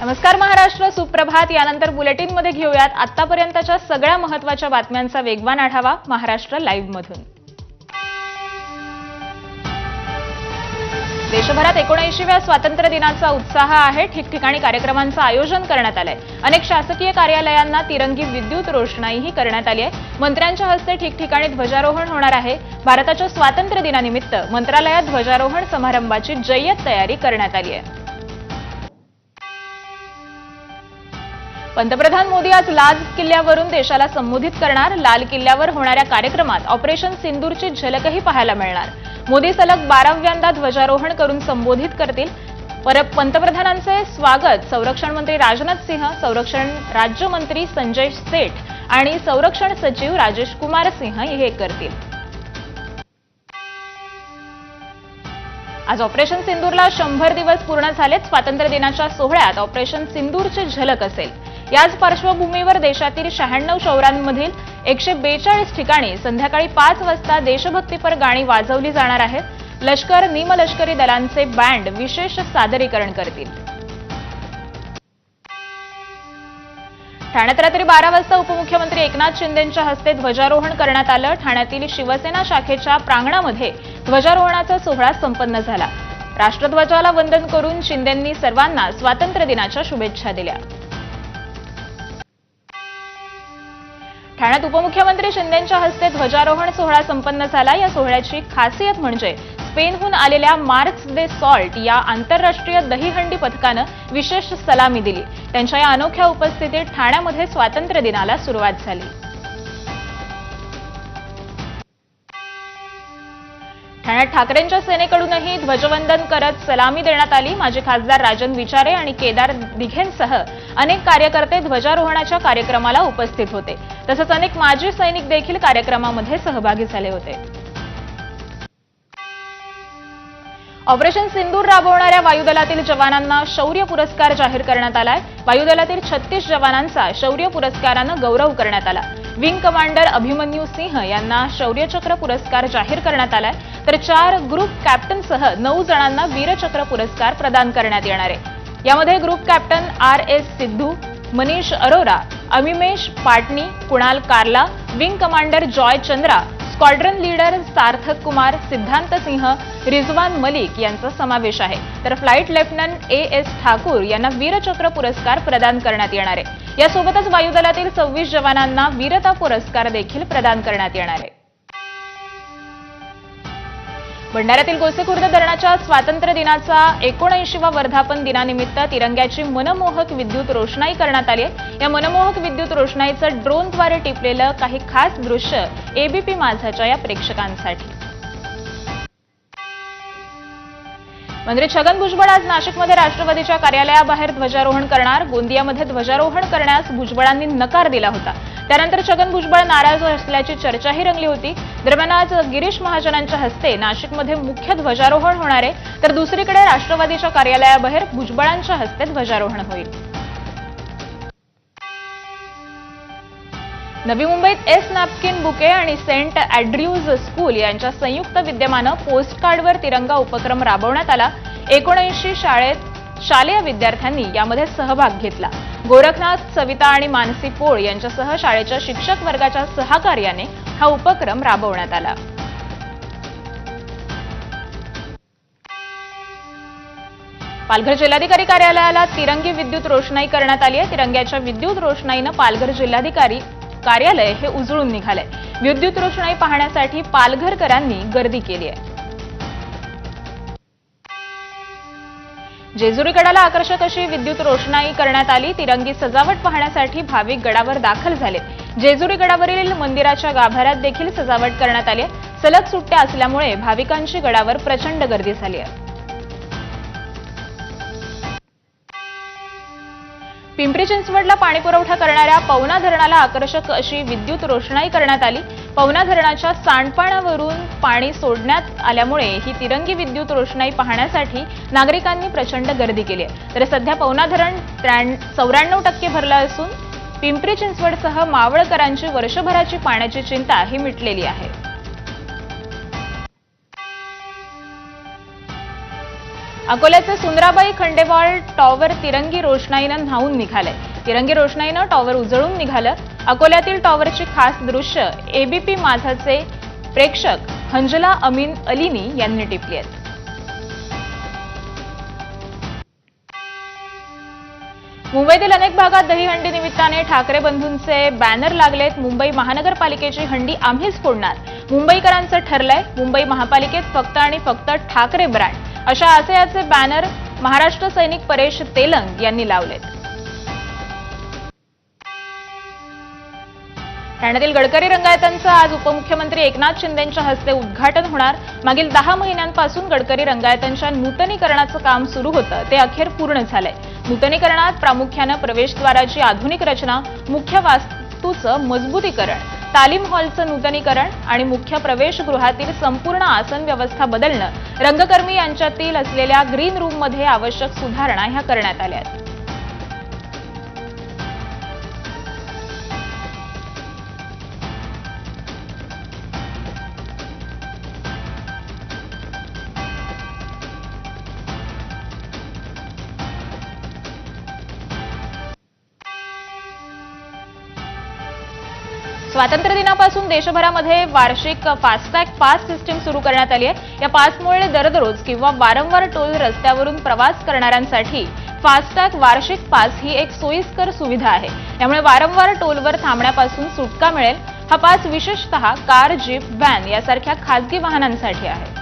नमस्कार महाराष्ट्र, सुप्रभात. यानंतर बुलेटिनमध्ये घेऊयात आतापर्यंतच्या सगळ्या महत्त्वाच्या बातम्यांचा वेगवान आढावा महाराष्ट्र लाईव्ह मधून. देशभरात 79व्या स्वातंत्र्य दिनाचा उत्साह आहे. ठिकठिकाणी कार्यक्रमांचं आयोजन करण्यात आलंय. अनेक शासकीय कार्यालयांना तिरंगी विद्युत रोषणाईही करण्यात आली आहे. मंत्र्यांच्या हस्ते ठिकठिकाणी ध्वजारोहण होणार आहे. भारताच्या स्वातंत्र्य दिनानिमित्त मंत्रालयात ध्वजारोहण समारंभाची जय्यत तयारी करण्यात आली आहे. पंतप्रधान मोदी आज लाल किल्ल्यावरून देशाला संबोधित करणार. लाल किल्ल्यावर होणाऱ्या कार्यक्रमात ऑपरेशन सिंदूरची झलकही पाहायला मिळणार. मोदी सलग 12व्यांदा ध्वजारोहण करून संबोधित करतील. पंतप्रधानांचे स्वागत संरक्षण मंत्री राजनाथ सिंह, संरक्षण राज्यमंत्री संजय सेठ आणि संरक्षण सचिव राजेश कुमार सिंह हे करतील. आज ऑपरेशन सिंदूरला 100 दिवस पूर्ण झालेत. स्वातंत्र्य दिनाच्या सोहळ्यात ऑपरेशन सिंदूरची झलक असेल. याच पार्श्वभूमीवर देशातील 96 शहरांमधील 142 ठिकाणी संध्याकाळी 5 वाजता देशभक्तीपर गाणी वाजवली जाणार आहेत. लष्कर, निमलष्करी दलांचे बँड विशेष सादरीकरण करतील. ठाण्यात रात्री 12 वाजता उपमुख्यमंत्री एकनाथ शिंदेंच्या हस्ते ध्वजारोहण करण्यात आलं. ठाण्यातील शिवसेना शाखेच्या प्रांगणामध्ये ध्वजारोहणाचा सोहळा संपन्न झाला. राष्ट्रध्वजाला वंदन करून शिंदेंनी सर्वांना स्वातंत्र्य दिनाच्या शुभेच्छा दिल्या. ठाण्यात उपमुख्यमंत्री शिंदेंच्या हस्ते ध्वजारोहण सोहळा संपन्न झाला. या सोहळ्याची खासियत म्हणजे स्पेनहून आलेल्या मार्क्स दे सॉल्ट या आंतरराष्ट्रीय दहीहंडी पथकानं विशेष सलामी दिली. त्यांच्या या अनोख्या उपस्थितीत ठाण्यामध्ये स्वातंत्र्य दिनाला सुरुवात झाली. ठाण्यात ठाकरेंच्या सेनेकडूनही ध्वजवंदन करत सलामी देण्यात आली. माजी खासदार राजन विचारे आणि केदार दिघेंसह अनेक कार्यकर्ते ध्वजारोहणाच्या कार्यक्रमाला उपस्थित होते. तसंच अनेक माजी सैनिक देखील कार्यक्रमामध्ये सहभागी झाले होते. ऑपरेशन सिंदूर राबवणाऱ्या वायुदलातील जवानांना शौर्य पुरस्कार जाहीर करण्यात आलाय. वायुदलातील 36 जवानांचा शौर्य पुरस्कारानं गौरव करण्यात आला. विंग कमांडर अभिमन्यू सिंह यांना शौर्यचक्र पुरस्कार जाहीर करण्यात आलाय. तर 4 ग्रुप कॅप्टनसह 9 जणांना वीरचक्र पुरस्कार प्रदान करण्यात येणार आहे. यामध्ये group captain RS Sidhu, Manish Arora, Animesh Patni, Kunal Karla, wing commander Joy Chandra, squadron leader Sarthak Kumar, Siddhant Singh, Rizwan Malik यांचा समावेश आहे. तर फ्लाईट लेफ्टनंट AS ठाकूर यांना वीरचक्र पुरस्कार प्रदान करण्यात येणार आहे. यासोबतच वायुदलातील 26 जवानांना वीरता पुरस्कार देखील प्रदान करण्यात येणार आहे. भंडाऱ्यातील गोसेखुर्द धरणाच्या स्वातंत्र्य दिनाचा 79वा वर्धापन दिनानिमित्त तिरंग्याची मनमोहक विद्युत रोषणाई करण्यात आली आहे. या मनमोहक विद्युत रोषणाईचं ड्रोनद्वारे टिपलेलं काही खास दृश्य ABP माझाच्या या प्रेक्षकांसाठी. मंत्री छगन भुजबळ आज नाशिकमध्ये राष्ट्रवादीच्या कार्यालयाबाहेर ध्वजारोहण करणार. गोंदियामध्ये ध्वजारोहण करण्यास भुजबळांनी नकार दिला होता. त्यानंतर छगन भुजबळ नाराज असल्याची चर्चाही रंगली होती. दरम्यान आज गिरीश महाजनांच्या हस्ते नाशिकमध्ये मुख्य ध्वजारोहण होणार आहे. तर दुसरीकडे राष्ट्रवादीच्या कार्यालयाबाहेर भुजबळांच्या हस्ते ध्वजारोहण होईल. नवी मुंबईत एस नॅपकिन बुके आणि सेंट अँड्र्यूज स्कूल यांच्या संयुक्त विद्यमानं पोस्टकार्डवर तिरंगा उपक्रम राबवण्यात आला. 79 शालेय विद्यार्थ्यांनी यामध्ये सहभाग घेतला. गोरखनाथ, सविता आणि मानसी पोळ यांच्यासह शाळेच्या शिक्षक वर्गाच्या सहकार्याने हा उपक्रम राबवण्यात आला. पालघर जिल्हाधिकारी कार्यालयाला तिरंगी विद्युत रोषणाई करण्यात आली आहे. तिरंग्याच्या विद्युत रोषणाईनं पालघर जिल्हाधिकारी कार्यालय हे उजळून निघालंय. विद्युत रोषणाई पाहण्यासाठी पालघरकरांनी गर्दी केली आहे. जेजुरी गडाला आकर्षक अशी विद्युत रोषणाई करण्यात आली. तिरंगी सजावट पाहण्यासाठी भाविक गडावर दाखल झाले. जेजुरी गडावरील मंदिराच्या गाभाऱ्यात देखील सजावट करण्यात आली आहे. सलग सुट्ट्या असल्यामुळे भाविकांची गडावर प्रचंड गर्दी झाली आहे. पिंपरी चिंचवडला पाणीपुरवठा करणाऱ्या पवना धरणाला आकर्षक अशी विद्युत रोषणाई करण्यात आली. पवना धरणाच्या सांडपाण्यावरून पाणी सोडण्यात आल्यामुळे ही तिरंगी विद्युत रोषणाई पाहण्यासाठी नागरिकांनी प्रचंड गर्दी केली आहे. तर सध्या पवना धरण 94% भरलं असून पिंपरी चिंचवडसह मावळकरांची वर्षभराची पाण्याची चिंता ही मिटलेली आहे. अकोल्याचे सुंदराबाई खंडेवाळ टॉवर तिरंगी रोषणाईनं न्हावून निघाले. तिरंगी रोषणाईनं टॉवर उजळून निघालं. अकोल्यातील टॉवरची खास दृश्य एबीपी माझाचे प्रेक्षक हंजला अमीन अलीनी यांनी टिपली आहेत. मुंबईतील अनेक भागात दहीहंडी निमित्ताने ठाकरे बंधूंचे बॅनर लागलेत. मुंबई महानगरपालिकेची हंडी आम्हीच फोडणार, मुंबईकरांचं ठरलंय. मुंबई महापालिकेत फक्त आणि फक्त ठाकरे ब्रँड, अशा आशयाचे बॅनर महाराष्ट्र सैनिक परेश तेलंग यांनी लावलेत. ठाण्यातील गडकरी रंगायतांचं आज उपमुख्यमंत्री एकनाथ शिंदेंच्या हस्ते उद्घाटन होणार. मागील 10 महिन्यांपासून गडकरी रंगायतांच्या नूतनीकरणाचं काम सुरू होतं, ते अखेर पूर्ण झालंय. नूतनीकरणात प्रामुख्यानं प्रवेशद्वाराची आधुनिक रचना, मुख्य वास्तूचं मजबूतीकरण, तालीम हॉलचं नूतनीकरण आणि मुख्य प्रवेशगृहातील संपूर्ण आसन व्यवस्था बदलणं, रंगकर्मी यांच्यातील असलेल्या ग्रीन रूममध्ये आवश्यक सुधारणा ह्या करण्यात आल्या आहेत. स्वातंत्र्य दिनापासून देशभरामध्ये वार्षिक फास्टॅग पास सिस्टीम सुरू करण्यात आली आहे. या पासमुळे दररोज किंवा वारंवार टोल रस्त्यावरून प्रवास करणाऱ्यांसाठी फास्टॅग वार्षिक पास ही एक सोयीस्कर सुविधा आहे. यामुळे वारंवार टोलवर थांबण्यापासून सुटका मिळेल. हा पास विशेषतः कार, जीप, व्हॅन यासारख्या खासगी वाहनांसाठी आहे.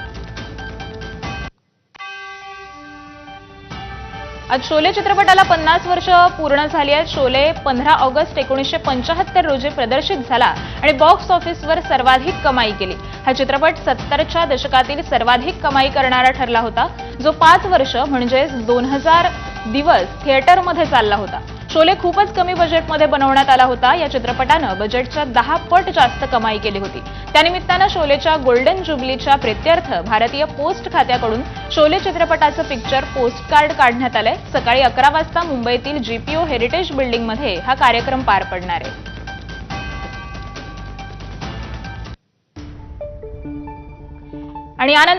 आज शोले चित्रपटाला 50 वर्ष पूर्ण झाली आहेत. शोले 15 ऑगस्ट 1975 रोजी प्रदर्शित झाला आणि बॉक्स ऑफिसवर सर्वाधिक कमाई केली. हा चित्रपट 70च्या दशकातील सर्वाधिक कमाई करणारा ठरला होता, जो 5 वर्ष म्हणजेच 2000 दिवस थिएटरमध्ये चालला होता. शोले खूपच कमी बजेटमध्ये बनवण्यात आला होता. या चित्रपटानं बजेटच्या 10 पट जास्त कमाई केली होती. त्यानिमित्तानं शोलेच्या गोल्डन जुबलीच्या प्रित्यर्थ भारतीय पोस्ट खात्याकडून शोले चित्रपटाचं पिक्चर पोस्ट कार्ड काढण्यात आलंय. सकाळी 11 वाजता मुंबईतील जीपीओ हेरिटेज बिल्डिंगमध्ये हा कार्यक्रम पार पडणार आहे. आणि यानंतर